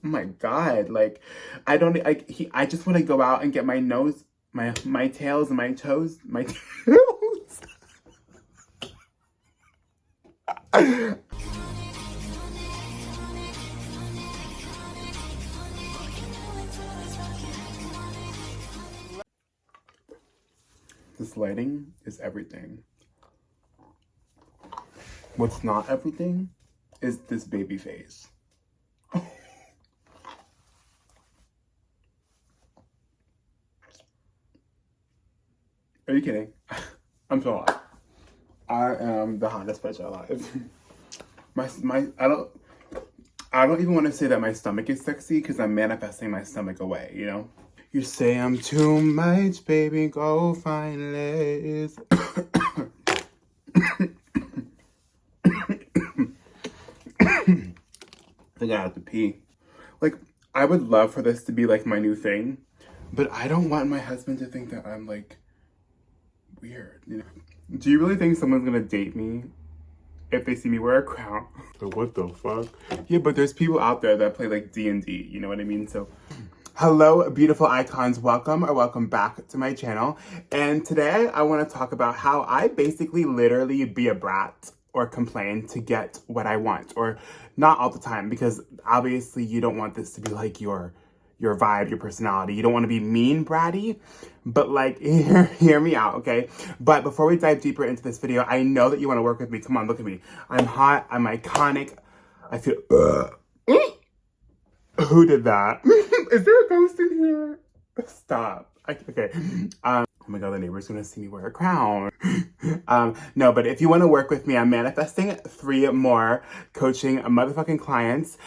Oh my God, like, I just want to go out and get my nose, my tails and my toes, my tails. This lighting is everything. What's not everything is this baby face. Are you kidding? I'm so hot. I am the hottest bitch alive. I don't even want to say that my stomach is sexy because I'm manifesting my stomach away, you know? You say I'm too much, baby, go find less. I gotta have to pee. Like, I would love for this to be like my new thing, but I don't want my husband to think that I'm like weird, you know? Do you really think someone's gonna date me if they see me wear a crown? So what the fuck? Yeah, but there's people out there that play like D&D, you know what I mean? So hello, beautiful icons. Welcome or welcome back to my channel. And today I want to talk about how I basically literally be a brat or complain to get what I want, or not all the time, because obviously you don't want this to be like your vibe, your personality. You don't want to be mean bratty, but like, hear me out, okay? But before we dive deeper into this video, I know that you want to work with me. Come on, look at me. I'm hot, I'm iconic. I feel, who did that? Is there a ghost in here? Stop. Okay. Oh my God, the neighbor's gonna see me wear a crown. No, but if you want to work with me, I'm manifesting 3 more coaching motherfucking clients.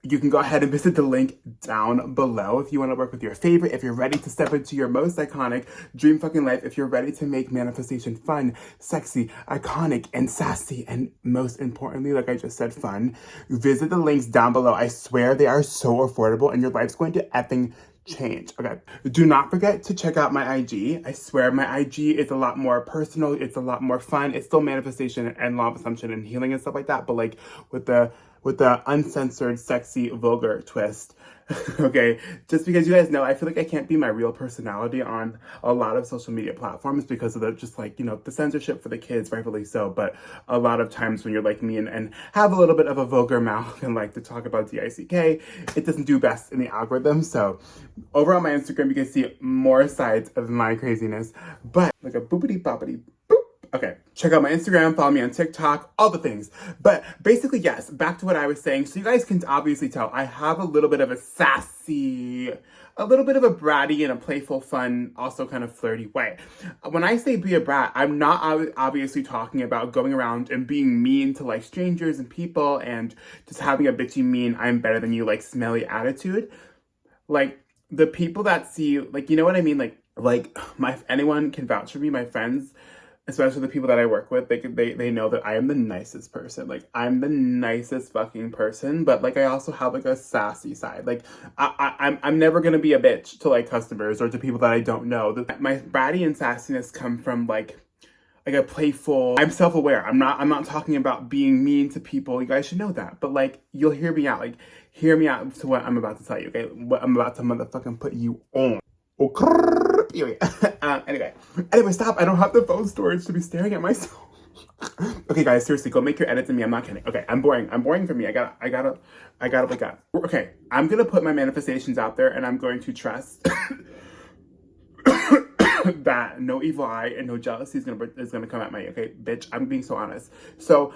You can go ahead and visit the link down below if you want to work with your favorite, if you're ready to step into your most iconic dream fucking life, if you're ready to make manifestation fun, sexy, iconic, and sassy, and most importantly, like I just said, fun. Visit the links down below. I swear they are so affordable and your life's going to effing change. Okay. Do not forget to check out my IG. I swear my IG is a lot more personal. It's a lot more fun. It's still manifestation and law of assumption and healing and stuff like that, but like with the uncensored, sexy, vulgar twist. Okay, just because you guys know, I feel like I can't be my real personality on a lot of social media platforms because of the just like, you know, the censorship for the kids, rightfully so. But a lot of times when you're like me and have a little bit of a vulgar mouth and like to talk about DICK, it doesn't do best in the algorithm. So over on my Instagram, you can see more sides of my craziness, but like a boopity boppity boop. Okay, check out my Instagram, follow me on TikTok, all the things. But basically, yes, back to what I was saying. So you guys can obviously tell I have a little bit of a sassy, a little bit of a bratty and a playful, fun, also kind of flirty way. When I say be a brat, I'm not obviously talking about going around and being mean to like strangers and people and just having a bitchy mean, I'm better than you, like smelly attitude. Like the people that see, like, you know what I mean? Like anyone can vouch for me, my friends, especially the people that I work with, they know that I am the nicest person. Like, I'm the nicest fucking person, but like I also have like a sassy side. Like I'm never gonna be a bitch to like customers or to people that I don't know. My bratty and sassiness come from like a playful, I'm self-aware. I'm not talking about being mean to people. You guys should know that. But like, you'll hear me out. Like, hear me out to what I'm about to tell you, okay? What I'm about to motherfucking put you on. Okay. Anyway, stop. I don't have the phone storage to be staring at myself. Okay, guys, seriously, go make your edits in me. I'm not kidding. Okay, I'm boring. I'm boring for me. I gotta wake up. Okay, I'm gonna put my manifestations out there and I'm going to trust that no evil eye and no jealousy is gonna come at me. Okay, bitch, I'm being so honest. So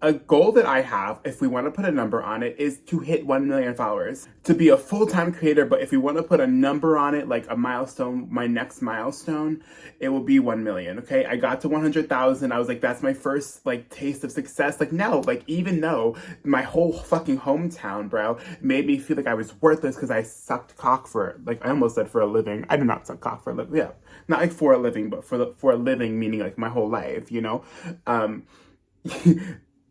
a goal that I have, if we want to put a number on it, is to hit 1 million followers. To be a full-time creator, but if we want to put a number on it, like a milestone, my next milestone, it will be 1 million, okay? I got to 100,000. I was like, that's my first, like, taste of success. Like, no, like, even though my whole fucking hometown, bro, made me feel like I was worthless because I sucked cock for, like, I almost said for a living. I did not suck cock for a living. Yeah, not like for a living, but for a living, meaning like my whole life, you know?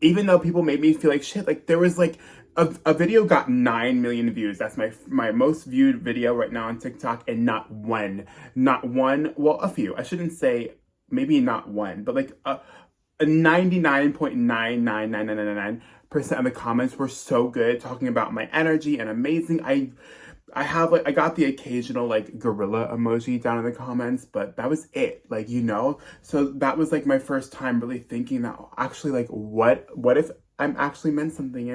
Even though people made me feel like shit, like there was like a video got 9 million views. That's my most viewed video right now on TikTok, and not one, well, a few. I shouldn't say maybe not one, but like a 99.99999 of the comments were so good, talking about my energy and amazing. I have like, I got the occasional like gorilla emoji down in the comments, but that was it, like, you know? So that was like my first time really thinking that actually, like, what if I'm actually meant something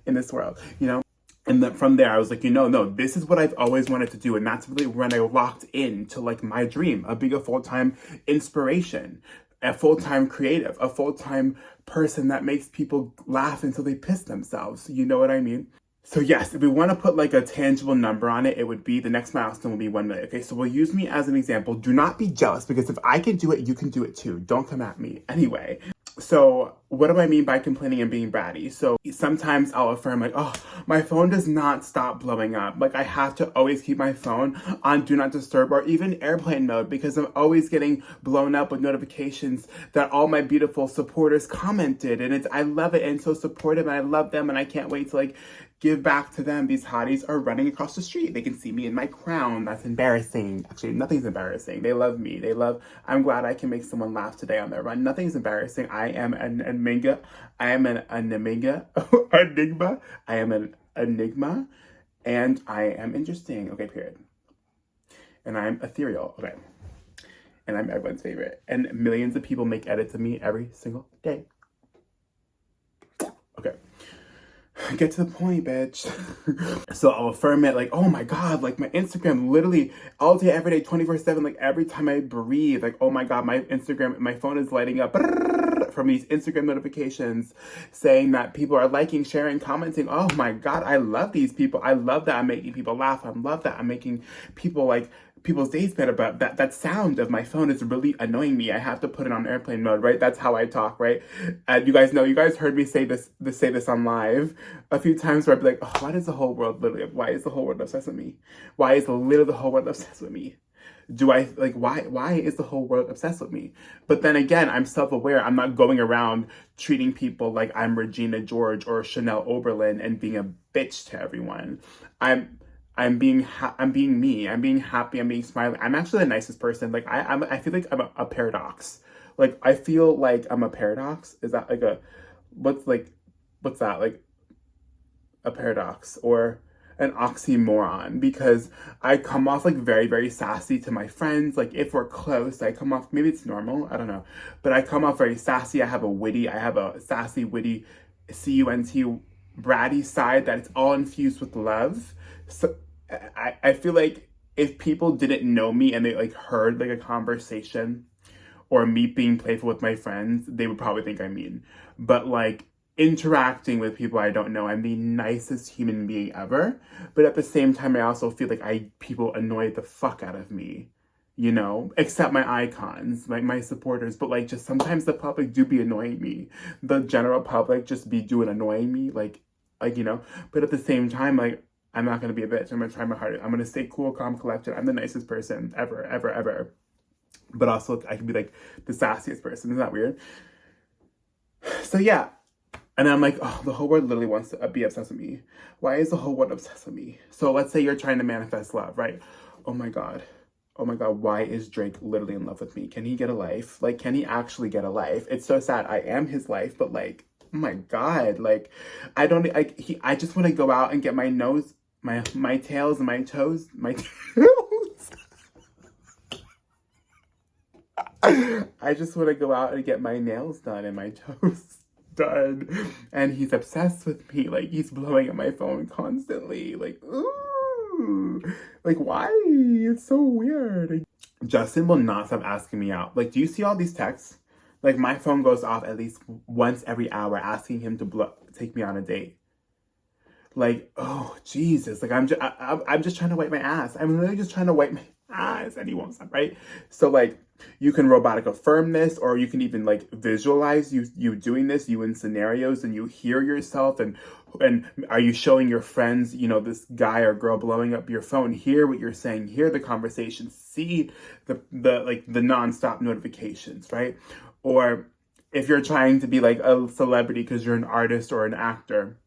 in this world, you know? And then from there, I was like, you know, no, this is what I've always wanted to do. And that's really when I locked into like my dream of being a full-time inspiration, a full-time creative, a full-time person that makes people laugh until they piss themselves. You know what I mean? So yes, if we want to put like a tangible number on it, it would be the next milestone will be 1 million. Okay, so we'll use me as an example. Do not be jealous, because if I can do it, you can do it too. Don't come at me. Anyway, so what do I mean by complaining and being bratty? So sometimes I'll affirm like, oh, my phone does not stop blowing up. Like I have to always keep my phone on do not disturb or even airplane mode, because I'm always getting blown up with notifications that all my beautiful supporters commented. And I love it, and so supportive, and I love them, and I can't wait to like give back to them. These hotties are running across the street. They can see me in my crown. That's embarrassing. Actually, nothing's embarrassing. They love me. I'm glad I can make someone laugh today on their run. Nothing's embarrassing. I am an enigma. I am an enigma. Enigma. I am an enigma. And I am interesting. Okay, period. And I'm ethereal. Okay. And I'm everyone's favorite. And millions of people make edits of me every single day. Okay. Get to the point, bitch. So I'll affirm it like, oh my God, like my Instagram literally all day, every day, 24/7, like every time I breathe, like, oh my God, my phone is lighting up from these Instagram notifications saying that people are liking, sharing, commenting. Oh my God, I love these people. I love that I'm making people laugh. I love that I'm making people like people's days better, but that sound of my phone is really annoying me. I have to put it on airplane mode, right? That's how I talk, right? And you guys heard me say this on live a few times where I'd be like, oh, why is the whole world obsessed with me? Why is literally the whole world obsessed with me? Why is the whole world obsessed with me? But then again, I'm self-aware. I'm not going around treating people like I'm Regina George or Chanel Oberlin and being a bitch to everyone. I'm being me. I'm being happy. I'm being smiling. I'm actually the nicest person. Like I feel like I'm a paradox. Like I feel like I'm a paradox. Is that like what's that? Like a paradox or an oxymoron? Because I come off like very, very sassy to my friends. Like if we're close, I come off, maybe it's normal, I don't know. But I come off very sassy. I have a sassy, witty, C-U-N-T, bratty side that it's all infused with love. So I feel like if people didn't know me and they like heard like a conversation or me being playful with my friends, they would probably think I'm mean. But like interacting with people I don't know, I'm the nicest human being ever. But at the same time, I also feel like people annoy the fuck out of me, you know, except my icons, like my supporters. But like just sometimes the public do be annoying me. The general public just be annoying me, like, you know. But at the same time, like, I'm not going to be a bitch. I'm going to try my hardest. I'm going to stay cool, calm, collected. I'm the nicest person ever, ever, ever. But also, I can be like the sassiest person. Isn't that weird? So yeah. And then I'm like, oh, the whole world literally wants to be obsessed with me. Why is the whole world obsessed with me? So let's say you're trying to manifest love, right? Oh my God, why is Drake literally in love with me? Can he get a life? Like, can he actually get a life? It's so sad. I am his life, but like, oh my God, like, I just want to go out and get my nose, my tails and my toes, I just want to go out and get my nails done and my toes done. And he's obsessed with me. Like, he's blowing up my phone constantly. Like, ooh. Like, why? It's so weird. Justin will not stop asking me out. Like, do you see all these texts? Like, my phone goes off at least once every hour asking him to take me on a date. Like, oh, Jesus. Like, I'm just trying to wipe my ass. I'm literally just trying to wipe my ass, and he won't stop, right? So, like, you can robotic affirm this, or you can even, like, visualize you doing this, you in scenarios, and you hear yourself, and are you showing your friends, you know, this guy or girl blowing up your phone, hear what you're saying, hear the conversation, see the nonstop notifications, right? Or if you're trying to be, like, a celebrity because you're an artist or an actor,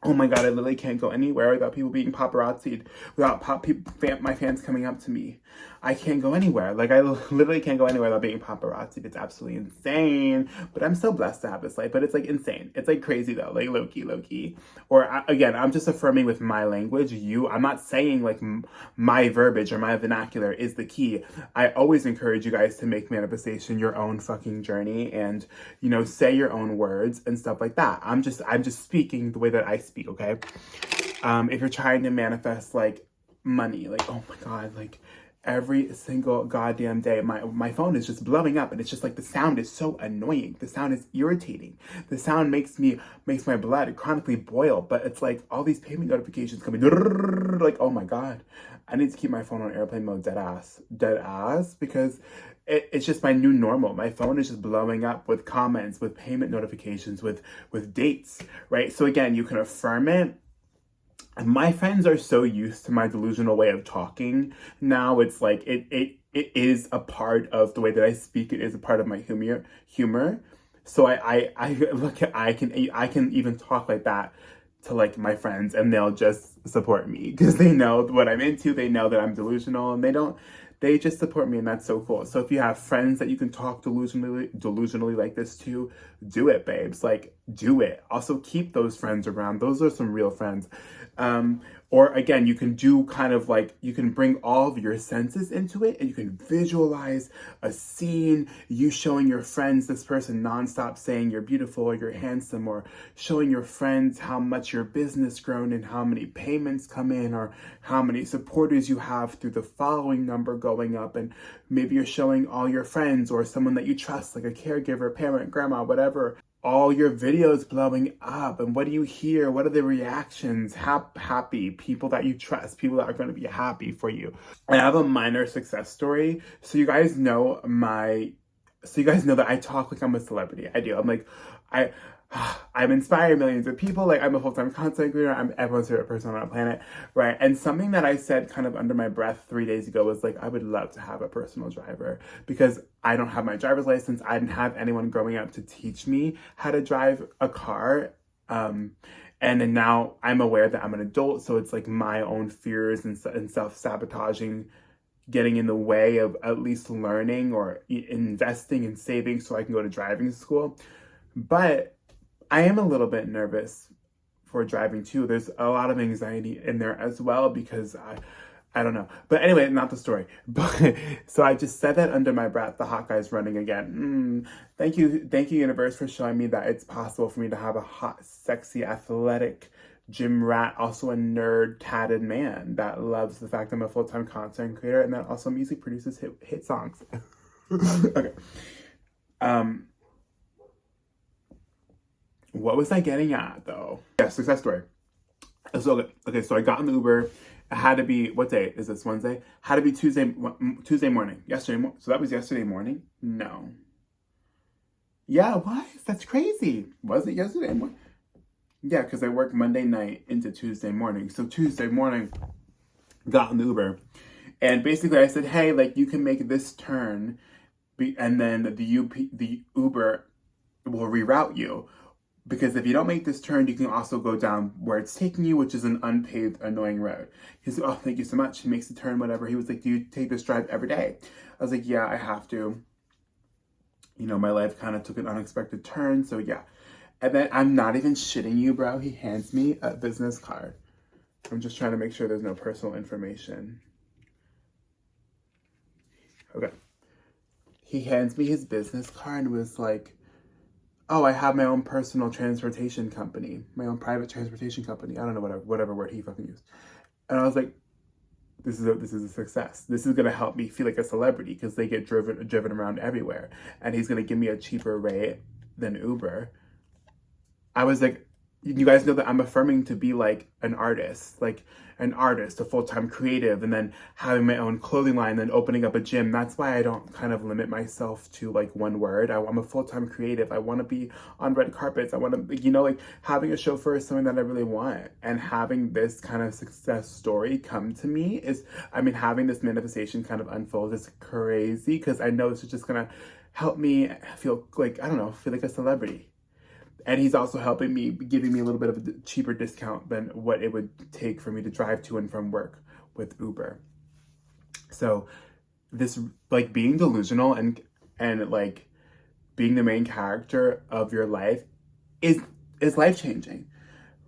Oh my God, I literally can't go anywhere without people being paparazzi'd, without my fans coming up to me. I can't go anywhere. Like, I literally can't go anywhere without being paparazzi'd. It's absolutely insane. But I'm so blessed to have this life. But it's like insane. It's like crazy though, like low key. Or again, I'm just affirming with my language. I'm not saying like my verbiage or my vernacular is the key. I always encourage you guys to make manifestation your own fucking journey and, you know, say your own words and stuff like that. I'm just speaking the way that I speak, okay? If you're trying to manifest like money, like, oh my God, like every single goddamn day, my phone is just blowing up and it's just like the sound is so annoying. The sound is irritating. The sound makes my blood chronically boil, but it's like all these payment notifications coming, like, oh my God, I need to keep my phone on airplane mode, dead ass, because it's just my new normal. My phone is just blowing up with comments, with payment notifications, with dates, right? So again, you can affirm it. My friends are so used to my delusional way of talking now. It's like it is a part of the way that I speak. It is a part of my humor. So I can even talk like that to like my friends, and they'll just support me because they know what I'm into. They know that I'm delusional, and they just support me, and that's so cool. So if you have friends that you can talk delusionally like this to, do it, babes. Like, do it. Also, keep those friends around. Those are some real friends. Or again, you can do kind of like, you can bring all of your senses into it and you can visualize a scene, you showing your friends this person nonstop saying you're beautiful or you're handsome, or showing your friends how much your business grown and how many payments come in, or how many supporters you have through the following number going up. And maybe you're showing all your friends or someone that you trust, like a caregiver, parent, grandma, whatever, all your videos blowing up. And what do you hear? What are the reactions? Happy people that you trust, people that are going to be happy for you. I have a minor success story. So you guys know that I talk like I'm a celebrity. I do. I'm inspiring millions of people. Like, I'm a full-time content creator. I'm everyone's favorite person on the planet, right? And something that I said kind of under my breath 3 days ago was like, I would love to have a personal driver, because I don't have my driver's license. I didn't have anyone growing up to teach me how to drive a car. And then now I'm aware that I'm an adult, so it's like my own fears and self-sabotaging getting in the way of at least learning or investing and saving so I can go to driving school. But I am a little bit nervous for driving too. There's a lot of anxiety in there as well, because I don't know. But anyway, not the story. But so I just said that under my breath. The hot guy's running again. Thank you, universe, for showing me that it's possible for me to have a hot, sexy, athletic gym rat, also a nerd, tatted man that loves the fact I'm a full-time content creator, and that also music produces hit songs. Okay. What was I getting at though? Yeah, success story. So okay, so I got in the Uber. It had to be, what day is this? Wednesday? Had to be Tuesday morning. So that was yesterday morning? No. Yeah, it was. That's crazy. Was it yesterday morning? Yeah, because I worked Monday night into Tuesday morning. So Tuesday morning, got in the Uber. And basically I said, hey, like, you can make this turn, and then the Uber will reroute you. Because if you don't make this turn, you can also go down where it's taking you, which is an unpaved, annoying road. He said, oh, thank you so much. He makes the turn, whatever. He was like, do you take this drive every day? I was like, yeah, I have to. You know, my life kind of took an unexpected turn, so yeah. And then, I'm not even shitting you, bro. He hands me a business card. I'm just trying to make sure there's no personal information. Okay. He hands me his business card and was like, oh, I have my own personal transportation company, my own private transportation company. I don't know, whatever word he fucking used. And I was like, this is a success. This is gonna help me feel like a celebrity, because they get driven around everywhere. And he's gonna give me a cheaper rate than Uber. I was like, you guys know that I'm affirming to be like an artist, a full-time creative, and then having my own clothing line, then opening up a gym. That's why I don't kind of limit myself to like one word. I'm a full-time creative. I want to be on red carpets. I want to, you know, like, having a chauffeur is something that I really want. And having this kind of success story come to me having this manifestation kind of unfold is crazy, because I know this is just gonna help me feel like, I don't know, feel like a celebrity. And he's also helping me, giving me a little bit of a cheaper discount than what it would take for me to drive to and from work with Uber. So this, like, being delusional and like being the main character of your life is life-changing,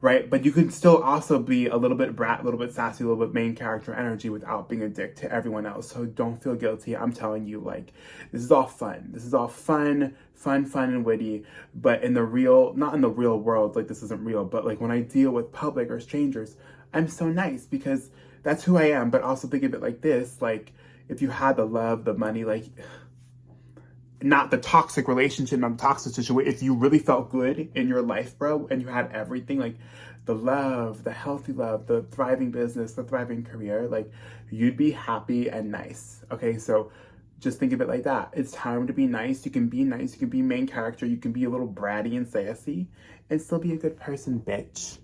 right? But you can still also be a little bit brat, a little bit sassy, a little bit main character energy without being a dick to everyone else. So don't feel guilty. I'm telling you, like, this is all fun. This is all fun and witty. But in the real, not in the real world, like, this isn't real, but like when I deal with public or strangers, I'm so nice because that's who I am. But also think of it like this, like, if you had the love, the money, like, not the toxic relationship, not the toxic situation. If you really felt good in your life, bro, and you had everything, like the love, the healthy love, the thriving business, the thriving career, like, you'd be happy and nice. Okay, so just think of it like that. It's time to be nice. You can be nice. You can be main character. You can be a little bratty and sassy and still be a good person, bitch.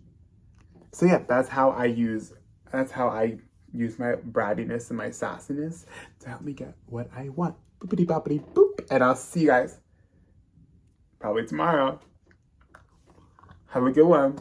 So yeah, that's how I use my brattiness and my sassiness to help me get what I want. Boopity boppity boop. And I'll see you guys probably tomorrow. Have a good one.